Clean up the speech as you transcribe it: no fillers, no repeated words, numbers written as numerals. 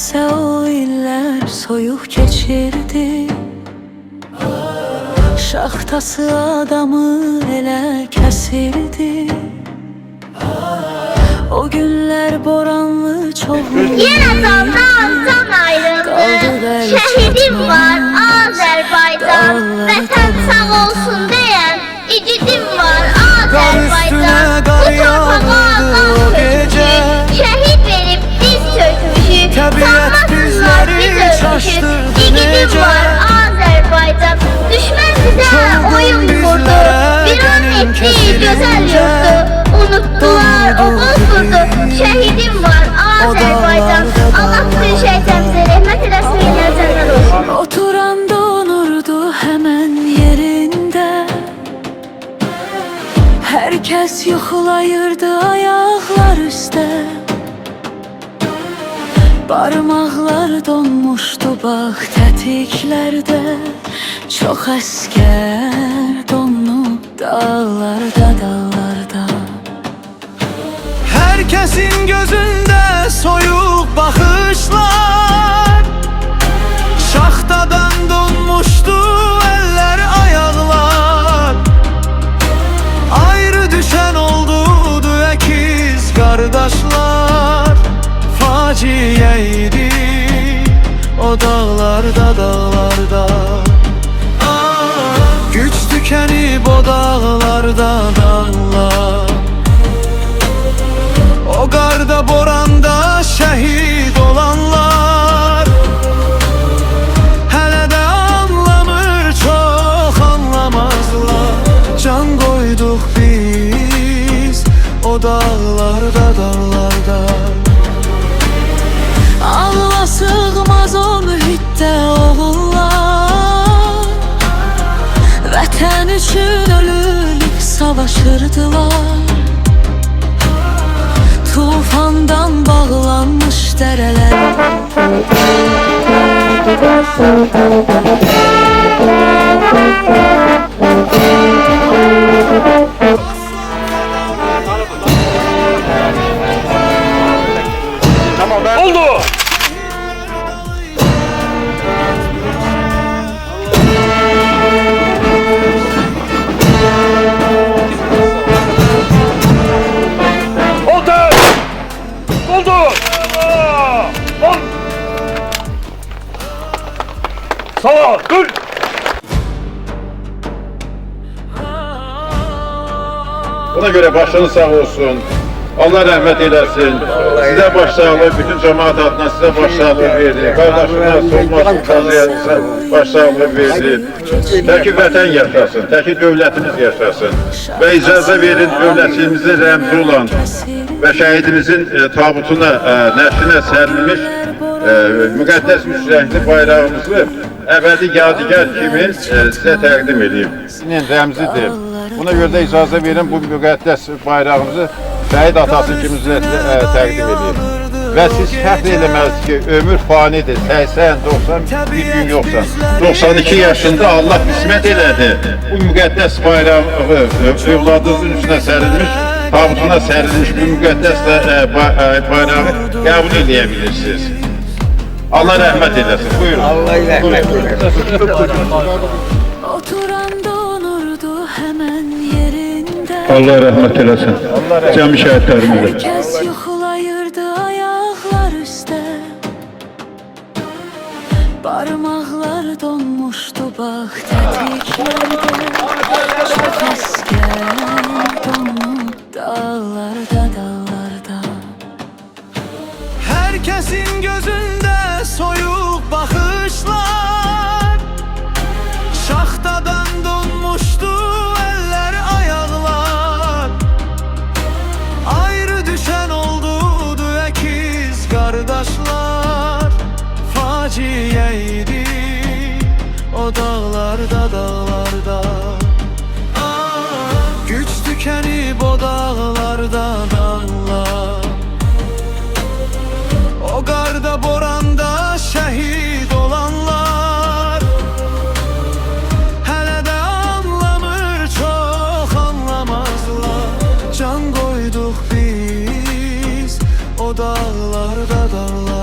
Nədənsə o illər soyuq keçirdi. Şaxtası adamı elə kəsirdi. O günlər boranlı çoxlu. Yenə candan ayrıldı. Şəhidim var Azərbaycan. Vətən sağ olsun deyən igidim var Azərbaycan. Bu torpağa qan tökmüşük, şəhid verib diz çökmüşük. Sanmasınlar biz ölmüşük, igidim var Azərbaycan. Düşmən bizə oyun kurdu, bir an etdi gözəl yurdu. Unuttular o bozkurdu, şəhidim var Azərbaycan. Allah bütün şəhidlərimizə rəhmət eləsin, yerlər cənnət olsun. Oturanda onurdu həmən yerində. Herkes yuxulayırdı ayaqlar üstə. Barmaqlar donmuşdu bax tətiklərdə. Çox əskər donub dağlarda, dağlarda. Herkesin gözünde soyuq baxışlar. Şaxtadan donmuşdu eller, ayaqlar. Ayrı düşen oldu əkiz qardaşlar. Faciəydi o dağlarda, dağlarda. Güc tükənib o dağlarda, dağlar. O qarda boranda şəhid olanlar hələ də anlamır, çox anlamazlar. Can qoyduq biz o dağlarda, dağlarda. Ağla sığmaz o mühitdə oğullar. Vətən üçün ölüb savaşırdılar. Tufandan bağlanmış dərələr. Oldu! Sağa dur! Buna göre başınız sağ olsun. Allah rahmet eylesin. Size başsağlığı, bütün cemaat adına size başsağlığı verdi. Kardeşine solmaz sultanıya başsağlığı verdi. Teki vətən yaşasın, teki devletimiz yaşasın. Ve icazə verin devletimizin rəmzi olan ve şəhidimizin tabutuna, nəşrinə sərilmiş müqəddəs üç rəngli bayrağımızı əbədi yadigar kimi sizə təqdim edeyim. Sizin rəmzidir. Buna göre de icazə verin bu müqəddəs bayrağımızı şəhid atası kimi sizə təqdim edeyim. Və siz fəxr eləməlisiniz ki, ömür fanidir, 80-90 bir gün yoxsa. 92 yaşında Allah qismət elədi. Bu müqəddəs bayrağı övladınızın üstünə sərilmiş, tabutuna sərilmiş bu müqəddəs bayrağı qəbul edə bilirsiniz. Allah rəhmət eləsin. Buyurun. Allah rəhmət eləsin. Oturanda onurdu həmən yerində. Allah rəhmət eləsin. Cəmi şəhidlərimizə. Herkes yuxulayırdı ayaqlar üstə. Barmaqlar donmuşdu bax tətiklərdə. Çox əskər donub dağlarda, dağlarda. Herkesin gözünde soyuq baxışlar. Şaxtadan donmuşdu eller, ayaqlar. Ayrı düşen oldu əkiz qardaşlar. Faciəydi o dağlarda, dağlarda. Güc tükənib o dağlarda, dağlar. O qarda boranda şəhid olanlar hələ də anlamır, çox anlamazlar. Can qoyduq biz o dağlarda, dağlarda.